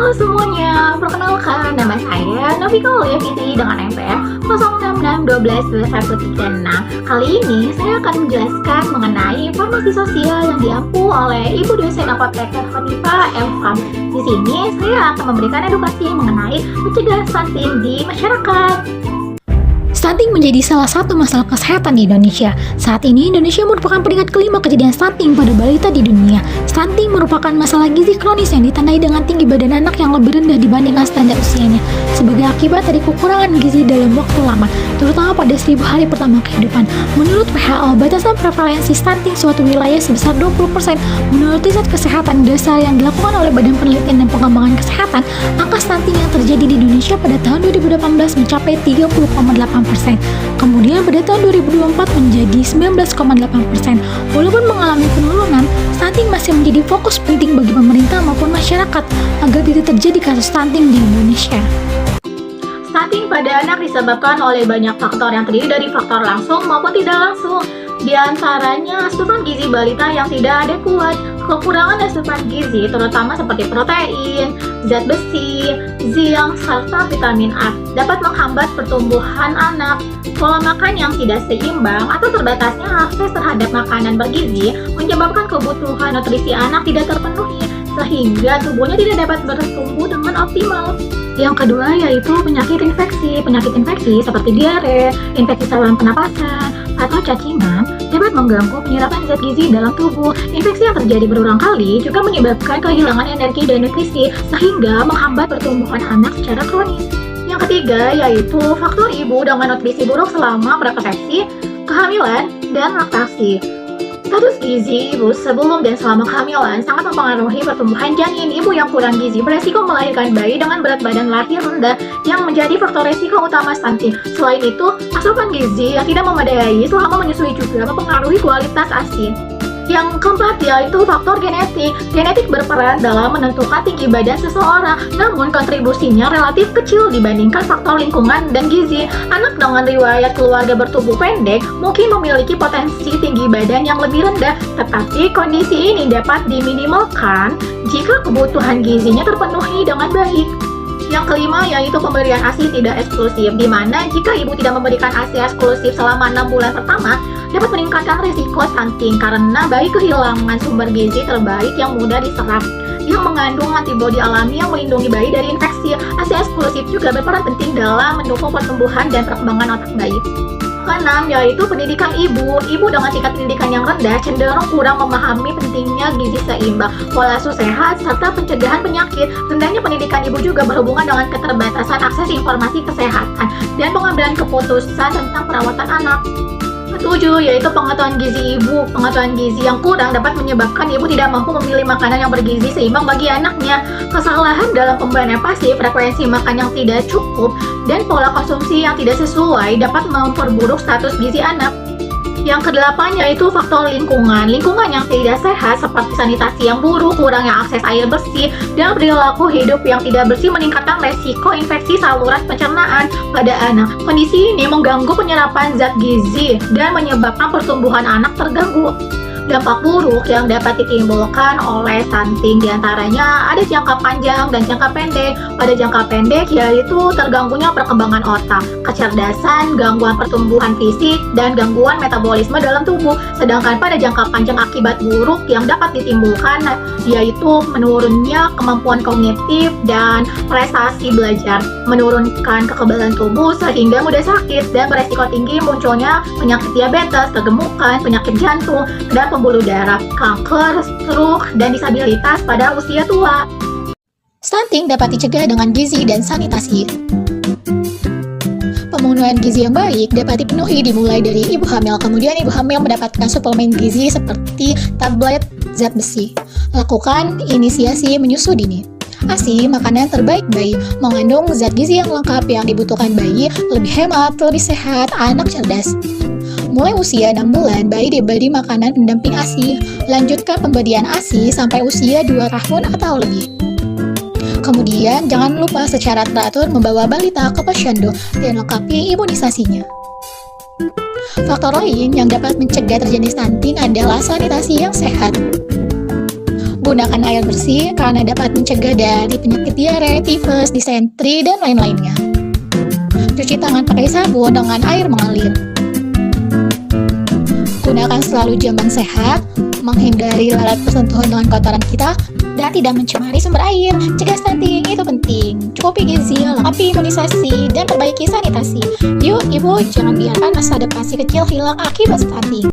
Halo semuanya, perkenalkan nama saya Novika Uliafiti dengan NPM 066122136. Kali ini saya akan menjelaskan mengenai informasi sosial yang diampu oleh Ibu dosen apoteker Khonifah Elham. Di sini saya akan memberikan edukasi mengenai pencegahan stunting di masyarakat. Stunting menjadi salah satu masalah kesehatan di Indonesia. Saat ini, Indonesia merupakan peringkat kelima kejadian stunting pada balita di dunia. Stunting merupakan masalah gizi kronis yang ditandai dengan tinggi badan anak yang lebih rendah dibandingkan standar usianya, sebagai akibat dari kekurangan gizi dalam waktu lama, terutama pada 1000 hari pertama kehidupan. Menurut WHO, batasan prevalensi stunting suatu wilayah sebesar 20%. Menurut riset kesehatan dasar yang dilakukan oleh Badan Penelitian dan Pengembangan Kesehatan, angka stunting yang terjadi di Indonesia pada tahun 2018 mencapai 30,8%. Kemudian pada tahun 2024 menjadi 19,8%. Walaupun mengalami penurunan, stunting masih menjadi fokus penting bagi pemerintah maupun masyarakat agar tidak terjadi kasus stunting di Indonesia. Stunting pada anak disebabkan oleh banyak faktor yang terdiri dari faktor langsung maupun tidak langsung. Di antaranya asupan gizi balita yang tidak adekuat, kekurangan asupan gizi terutama seperti protein, zat besi, zinc, serta vitamin A dapat menghambat pertumbuhan anak. Pola makan yang tidak seimbang atau terbatasnya akses terhadap makanan bergizi menyebabkan kebutuhan nutrisi anak tidak terpenuhi sehingga tubuhnya tidak dapat bertumbuh dengan optimal. Yang kedua yaitu penyakit infeksi. Penyakit infeksi seperti diare, infeksi saluran pernapasan, atau cacingan dapat mengganggu penyerapan zat gizi dalam tubuh. Infeksi yang terjadi berulang kali juga menyebabkan kehilangan energi dan nutrisi sehingga menghambat pertumbuhan anak secara kronis. Yang ketiga yaitu faktor ibu dengan nutrisi buruk selama prakoncepsi, kehamilan, dan laktasi. Status gizi ibu sebelum dan selama kehamilan sangat mempengaruhi pertumbuhan janin. Ibu yang kurang gizi beresiko melahirkan bayi dengan berat badan lahir rendah yang menjadi faktor resiko utama stunting. Selain itu, asupan gizi yang tidak memadai selama menyusui juga mempengaruhi kualitas ASI. Yang keempat yaitu faktor genetik. Genetik berperan dalam menentukan tinggi badan seseorang, namun kontribusinya relatif kecil dibandingkan faktor lingkungan dan gizi. Anak dengan riwayat keluarga bertubuh pendek mungkin memiliki potensi tinggi badan yang lebih rendah, tetapi kondisi ini dapat diminimalkan jika kebutuhan gizinya terpenuhi dengan baik. Yang kelima yaitu pemberian ASI tidak eksklusif, di mana jika ibu tidak memberikan ASI eksklusif selama 6 bulan pertama, dapat meningkatkan risiko stunting karena bayi kehilangan sumber gizi terbaik yang mudah diserap, yang mengandung antibodi alami yang melindungi bayi dari infeksi. ASI eksklusif juga berperan penting dalam mendukung pertumbuhan dan perkembangan otak bayi. Keenam yaitu pendidikan ibu. Ibu dengan tingkat pendidikan yang rendah cenderung kurang memahami pentingnya gizi seimbang, pola asuh sehat, serta pencegahan penyakit. Rendahnya pendidikan ibu juga berhubungan dengan keterbatasan akses informasi kesehatan dan pengambilan keputusan tentang perawatan anak. Ketujuh yaitu pengetahuan gizi ibu. Pengetahuan gizi yang kurang dapat menyebabkan ibu tidak mampu memilih makanan yang bergizi seimbang bagi anaknya. Kesalahan dalam pemberian pasif, frekuensi makan yang tidak cukup, dan pola konsumsi yang tidak sesuai dapat memperburuk status gizi anak. Yang kedelapan yaitu faktor lingkungan. Lingkungan yang tidak sehat seperti sanitasi yang buruk, kurangnya akses air bersih, dan perilaku hidup yang tidak bersih meningkatkan resiko infeksi saluran pencernaan pada anak. Kondisi ini mengganggu penyerapan zat gizi dan menyebabkan pertumbuhan anak terganggu. Dampak buruk yang dapat ditimbulkan oleh stunting diantaranya ada jangka panjang dan jangka pendek. Pada jangka pendek yaitu terganggunya perkembangan otak, kecerdasan, gangguan pertumbuhan fisik, dan gangguan metabolisme dalam tubuh. Sedangkan pada jangka panjang akibat buruk yang dapat ditimbulkan yaitu menurunnya kemampuan kognitif dan prestasi belajar, menurunkan kekebalan tubuh sehingga mudah sakit dan beresiko tinggi munculnya penyakit diabetes, kegemukan, penyakit jantung, dan pembuluh darah, kanker, stroke, dan disabilitas pada usia tua. Stunting dapat dicegah dengan gizi dan sanitasi. Pemenuhan gizi yang baik dapat dipenuhi dimulai dari ibu hamil. Kemudian ibu hamil mendapatkan suplemen gizi seperti tablet zat besi. Lakukan inisiasi menyusui dini. ASI, makanan terbaik bayi, mengandung zat gizi yang lengkap yang dibutuhkan bayi, lebih hemat, lebih sehat, anak cerdas. Mulai usia 6 bulan, bayi diberi makanan pendamping ASI. Lanjutkan pemberian ASI sampai usia 2 tahun atau lebih. Kemudian, jangan lupa secara teratur membawa balita ke posyandu dan lengkapi imunisasinya. Faktor lain yang dapat mencegah terjadi stunting adalah sanitasi yang sehat. Gunakan air bersih karena dapat mencegah dari penyakit diare, tifus, disentri, dan lain-lainnya. Cuci tangan pakai sabun dengan air mengalir. Gunakan selalu jamban sehat, menghindari lalat bersentuhan dengan kotoran kita, dan tidak mencemari sumber air. Cegah stunting itu penting. Cukupi gizi, lengkapi imunisasi, dan perbaiki sanitasi. Yuk ibu, jangan biarkan masa depan si kecil hilang akibat stunting.